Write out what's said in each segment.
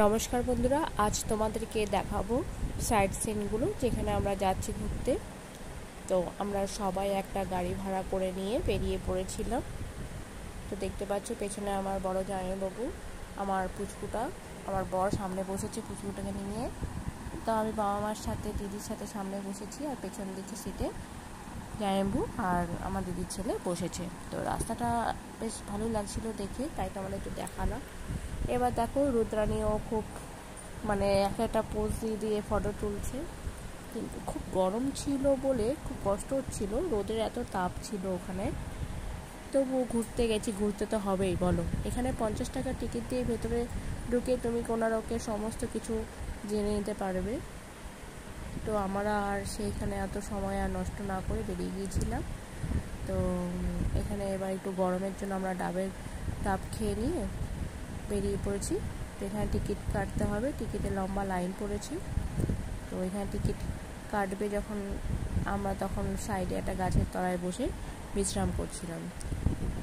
নমস্কার বন্ধুরা, আজ তোমাদেরকে দেখাবো সাইট সিনগুলো যেখানে আমরা যাচ্ছি ঘুরতে। তো আমরা সবাই একটা গাড়ি ভাড়া করে নিয়ে বেরিয়ে পড়েছিলাম। তো দেখতে পাচ্ছ পেছনে আমার বড় জামাইবাবু, আমার পুচকুটা, আমার বর সামনে বসেছে পুচকুটাকে নিয়ে। তো আমি বাবা মার সাথে দিদির সাথে সামনে বসেছি, আর পেছন দিকে সিটে জামাইবাবু আর আমার দিদির ছেলে বসেছে। তো রাস্তাটা বেশ ভালোই লাগছিল দেখে, তাই তো আমরা একটু দেখালাম। এবার দেখো রুদ্রাণীও খুব একটা পোজ দিয়ে ফটো তুলছে, কিন্তু খুব গরম ছিল বলে খুব কষ্ট হচ্ছিল, রোদের এত তাপ ছিল ওখানে। তবু ঘুরতে গেছি, ঘুরতে তো হবেই বলো। এখানে 50 টাকা টিকিট দিয়ে ভেতরে ঢুকে তুমি কোনারকের সমস্ত কিছু জেনে নিতে পারবে। তো আমরা আর সেইখানে এত সময় আর নষ্ট না করে বেরিয়ে গিয়েছিলাম। তো এখানে এবার একটু গরমের জন্য আমরা ডাব খেয়ে নিয়ে বেরিয়ে পড়েছি। তো এখানে টিকিট কাটতে হবে, টিকিটের লম্বা লাইন পড়েছে। তো এখানে টিকিট কাটবে যখন আমরা তখন সাইডে একটা গাছের তলায় বসে বিশ্রাম করছিলাম।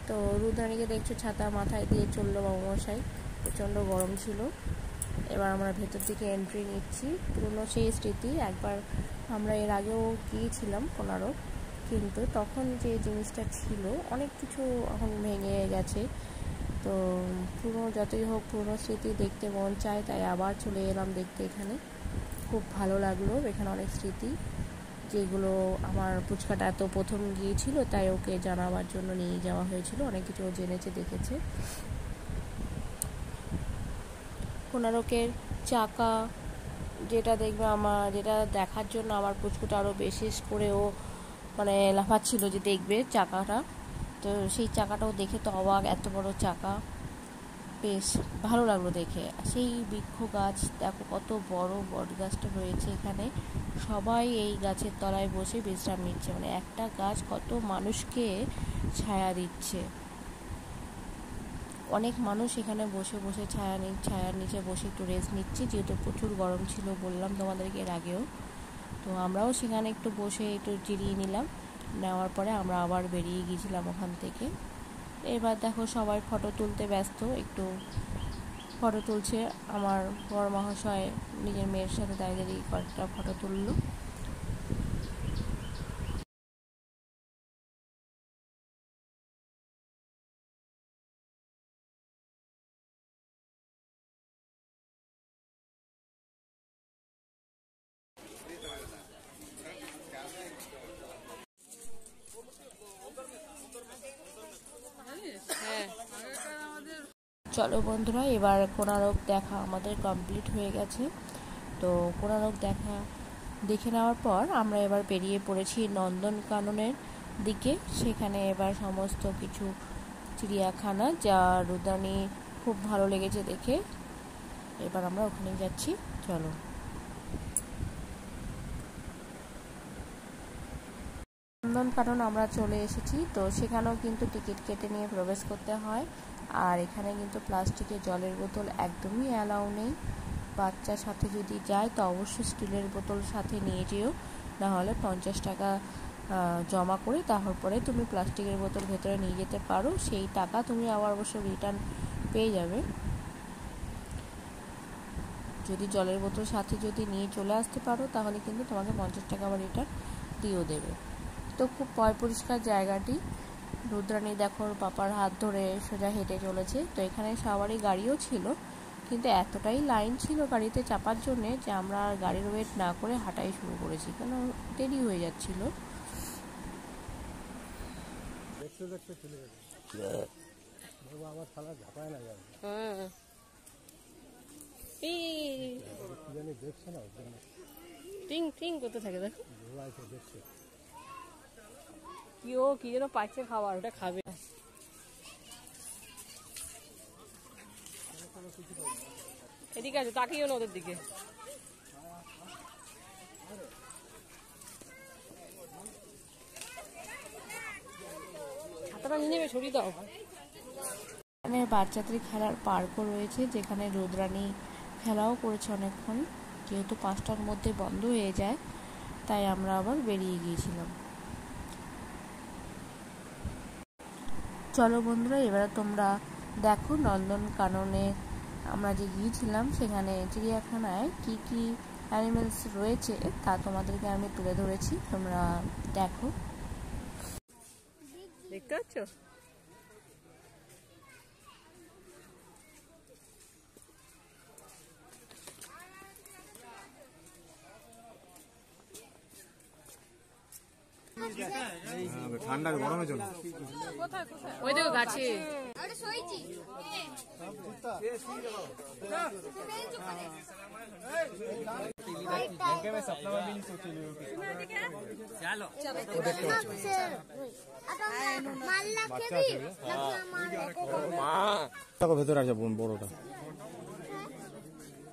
তো রুদ্রাণীকে দেখছো ছাতা মাথায় দিয়ে চললো বাবুমশাই, প্রচণ্ড গরম ছিল। এবার আমরা ভেতর দিকে এন্ট্রি নিচ্ছি। পুরনো সেই স্মৃতি, একবার আমরা এর আগেও গিয়েছিলাম কোনারক, কিন্তু তখন যে জিনিসটা ছিল অনেক কিছু এখন ভেঙে গেছে। তো যতই হোক পুরনো স্মৃতি দেখতে মন চায়, তাই আবার চলে এলাম দেখতে। এখানে খুব ভালো লাগলো, এখানে অনেক স্মৃতি যেগুলো আমার পুচকাটা এত প্রথম গিয়েছিল, তাই ওকে জানাবার জন্য নিয়ে যাওয়া হয়েছিল। অনেক কিছু ও জেনেছে, দেখেছে। কোনারকের চাকা যেটা দেখবে, যেটা দেখার জন্য আমার পুচকুটা আরও বিশেষ করে ও লাফাচ্ছিল যে দেখবে চাকাটা। তো সেই চাকাটাও দেখে তো অবাক, এত বড় চাকা, বেশ ভালো লাগলো দেখে। সেই বৃক্ষ গাছ দেখো, কত বড় বট গাছটা রয়েছে এখানে। সবাই এই গাছের তলায় বসে বিশ্রাম নিচ্ছে, একটা গাছ কত মানুষকে ছায়া দিচ্ছে। অনেক মানুষ এখানে বসে বসে ছায়ার নিচে বসে একটু রেস্ট নিচ্ছে, যেহেতু প্রচুর গরম ছিল বললাম তোমাদেরকে এর আগেও। তো আমরাও সেখানে একটু বসে একটু জিরিয়ে নিলাম, নেওয়ার পরে আমরা আবার বেরিয়ে গিয়েছিলাম ওখান থেকে। এবার দেখো সবাই ফটো তুলতে ব্যস্ত, একটু ফটো তুলছে। আমার বড় মহাশয় নিজের মেয়ের সাথে দাঁড়িয়ে কয়েকটা ফটো তুললো। চলো বন্ধুরা, এবার কোনারক দেখা আমাদের কমপ্লিট হয়ে গেছে। তো কোনারক দেখে নেওয়ার পর আমরা এবার বেরিয়ে পড়েছি নন্দনকাননের দিকে। সেখানে এবার সমস্ত কিছু চিড়িয়াখানা, যা রুদ্রাণী খুব ভালো লেগেছে দেখে, এবার আমরা ওখানে যাচ্ছি। চলো। নন্দনকানন আমরা চলে এসেছি। তো সেখানেও কিন্তু টিকিট কেটে নিয়ে প্রবেশ করতে হয়, আর এখানে কিন্তু প্লাস্টিকের জলের বোতল একদমই অ্যালাউ নেই। বাচ্চার সাথে যদি যায় তো অবশ্যই স্টিলের বোতল সাথে নিয়ে যেও, নাহলে 50 টাকা জমা করে তারপরে তুমি প্লাস্টিকের বোতল ভেতরে নিয়ে যেতে পারো। সেই টাকা তুমি আবার অবশ্য রিটার্ন পেয়ে যাবে। যদি জলের বোতল সাথে যদি নিয়ে চলে আসতে পারো, তাহলে কিন্তু তোমাকে 50 টাকা আবার রিটার্ন দিয়েও দেবে। তো খুব পরিষ্কার জায়গাটি। রুদ্রাণী দেখো পাপার হাত ধরে সোজা হেঁটে চলেছে। তো এখানে সবারই গাড়িও ছিল, কিন্তু এতটাই লাইন ছিল গাড়িতে চাপার জন্যে যে আমরা গাড়ির ওয়েট না করে হাঁটাই শুরু করেছি, কেন দেরি হয়ে যাচ্ছিল। করতে থাকে দেখো, কি যেন পাচ্ছে খাবার, ওটা খাবে। এদিকে আছে, তাকিও না ওদের দিকে। ছাতাটা নিয়ে নেবে, সরিয়ে দাও। এখানে বাচ্চাদের খেলার পার্কও রয়েছে, যেখানে রুদ্রাণী খেলাও করেছে অনেকক্ষণ। যেহেতু 5টার মধ্যে বন্ধ হয়ে যায়, তাই আমরা আবার বেরিয়ে গিয়েছিলাম। চলো বন্ধুরা, এবার তোমরা দেখো নন্দনকাননে আমরা যে গিয়েছিলাম সেখানে চিড়িয়াখানায় কি কি অ্যানিমেলস রয়েছে তা তোমাদেরকে আমি তুলে ধরেছি, তোমরা দেখো। দেখতে পাচ্ছ? ঠান্ডা গরমের জন্য ওই দেখো গাছে ভেতরে আছে বড়টা,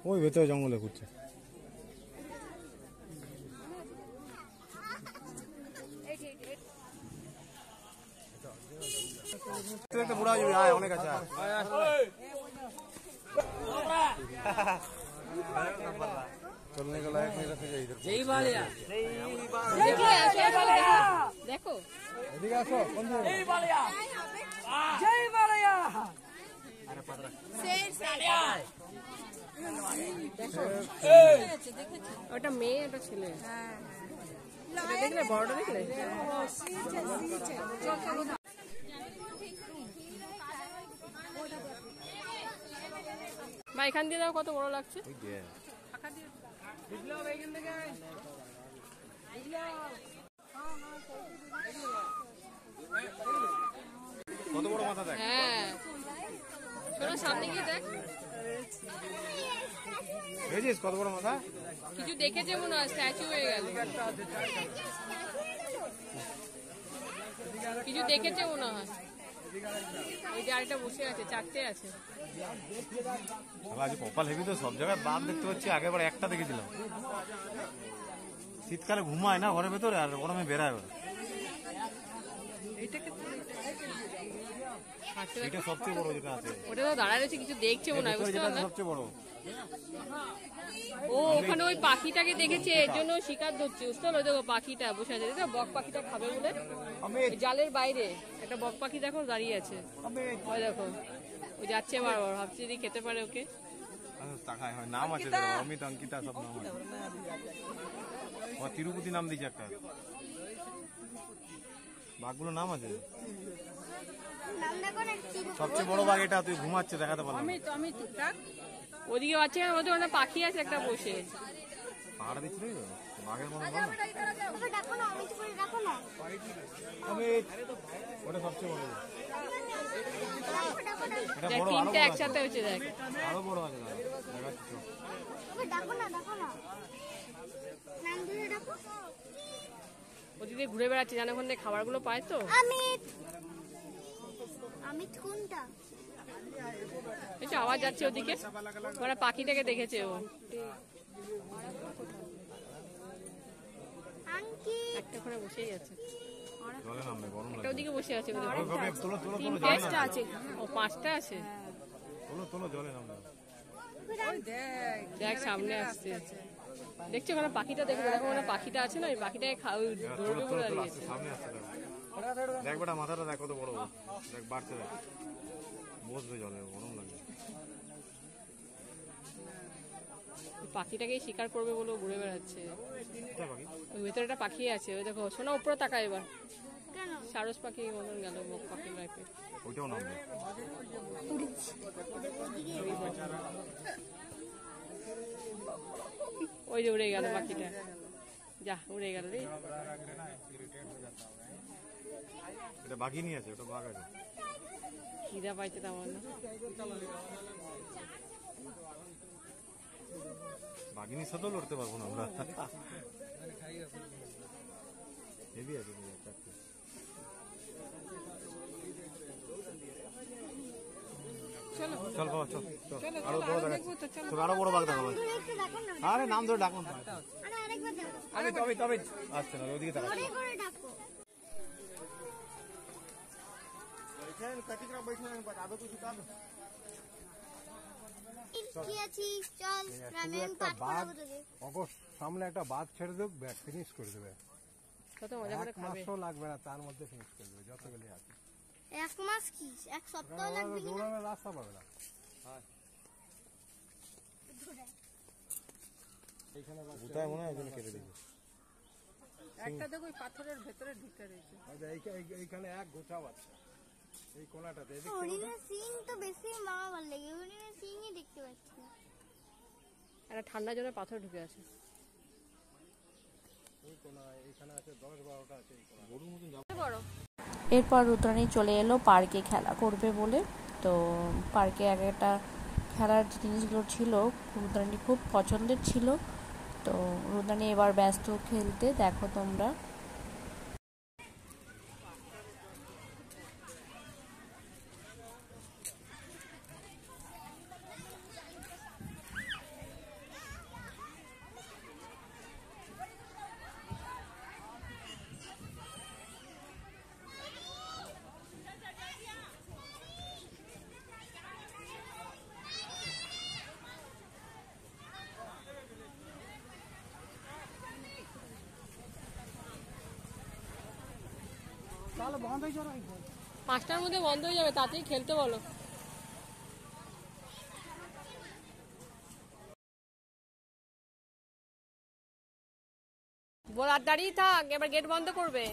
ওই ভেতরে জঙ্গলে ঘুরছে। বুড়া যাবে, আয় অনেক আছে। চলনে গেল এক মিনিট থেকে ইধর যেই বালিয়া দেখো, এদিকে আসো। जय बालिया जय बालिया ওটা মেয়ে ওটা ছেলে, দেখলে বড়টা দেখলে। মা এখান দিয়ে দাও, কত বড় লাগছে। কত বড় মাথা দেখ। হ্যাঁ শোনো, সামনে গিয়ে দেখ, দেখেছিস কত বড় মাথা? কিছু দেখেছে মনে হয়, স্ট্যাচু হয়ে গেল। কিছু দেখেছে মনে হয়, ওই যে আরেকটা বসে আছে, চারটে আছে। আজ কপাল হেবি তো, সব জায়গায় বাঘ দেখতে পাচ্ছি, আগেবার একটা দেখেছিলাম। শীতকালে ঘুমায় না ঘরের ভেতরে, আর গরমে বেড়ায়। এটা সবচেয়ে বড় যেটা আছে, ওটা তো দাঁড়ায় রয়েছে, কিছু দেখছে মনে হয়, বুঝতে পারলাম। সবচেয়ে বড় ও ওখানে ওই পাখিটাকে দেখেছে, এর জন্য শিকার ধরছে, বুঝতে পারলো। দেখো পাখিটা বসে আছে, দেখো বক পাখিটা খাবে বলে জালের বাইরে একটা বক পাখি দেখো দাঁড়িয়ে আছে। ওই দেখো ও যাচ্ছে বারবার, ভাবছি যদি খেতে পারে ওকে। তাকায় হয়, নাম আছে অমিত, অঙ্কিতা সব নাম আছে। তিরুপতি নাম দিয়েছে একটা, বাঘগুলো নাম আছে। সবচেয়ে বড় বাঘ এটা, তুই ঘুমাচ্ছে দেখাতে পারলাম। ওদিকে আছে, ওদের ওখানে পাখি আছে একটা বসে। পাহাড় দিচ্ছিল বাঘের মতো, ওটা সবচেয়ে বড়। তিনটে একসাথে হচ্ছে, দেখ আরো বড় আছে, দেখাচ্ছি। ওদিকে ঘুরে বেড়াচ্ছে, জানো ওখানে খাবারগুলো পায় তো। এই আওয়াজ যাচ্ছে ওদিকে, ওরা পাখিটাকে দেখেছে ও। একটা ওখানে বসেই আছে, একটা ওদিকে বসে আছে। ও পাঁচটা আছে, দেখ সামনে আসছে, দেখছো ওখানে পাখিটা, দেখো দেখো ওখানে পাখিটা আছে না, ওই পাখিটাকে ধরবে বলে দাঁড়িয়েছে। দেখ বেটা মাথাটা দেখ কত বড়, দেখ বাড়ছে, দেখ বসবে জলে, গরম লাগে। পাখিটাকে শিকার করবে বলে ঘুরে বেড়াচ্ছে। ওই ভেতরে একটা পাখি আছে, ওই দেখো শোনা, উপরে তাকায় এবার। সারস পাখি মতন গেল, বক পাখির লাইফে। ওইটাও নামবে। ওই যে উড়ে গেল পাখিটা, যা উড়ে গেল রে। এটা বাঘিনী আছে, ওটা বাঘ আছে। খিদা পাইছে তেমন না, বাঘিনীর সাথেও লড়তে পারবো না আমরা। হেভি আছে চল বাবা, চল আরো বড় দেখাচ্ছি, আরো বড় বাঘ দেখাবো। আরে নাম ধরে ডাকুন, তবে আচ্ছা না ওদিকে তাকাচ্ছি। সামনে একটা বাঘ ছেড়ে দেব, ফিনিশ করে দেবে। এক মাসও লাগবে না, তার মধ্যে ফিনিশ করে দেবে যতগুলি আছে। এক মাস কি এক সপ্তাহ লাগবে, দৌড়ানোর রাস্তা পাবে না। গোটায় মনে হয় ওখানে কেটে দিবে। একটা দেখো ওই পাথরের ভেতরে ঢুকে রয়েছে। এইখানে এক গোটা বাচ্চা এই কোনাটাতে। হরিণের সিং তো বেশি মামা ভালো লাগে, হরিণের সিংই দেখতে পাচ্ছি না। একটা ঠান্ডা জলে পাথর ঢুকে আছে। এই কোনা এইখানে আছে 10-12টা আছে এই কোনা। গরুর মতন বড়। এরপর রুদ্রাণী চলে এলো পার্কে খেলা করবে বলে। তো পার্কে এক একটা খেলার জিনিসগুলো ছিল, রুদ্রাণী খুব পছন্দের ছিল। তো রুদ্রাণী এবার ব্যস্ত খেলতে, দেখো তোমরা। তাহলে বন্ধ হয়ে যাবে, 5টার মধ্যে বন্ধ হয়ে যাবে, তাতেই খেলতে বলো। বল আর দাঁড়িয়ে থাক, এবার গেট বন্ধ করবে।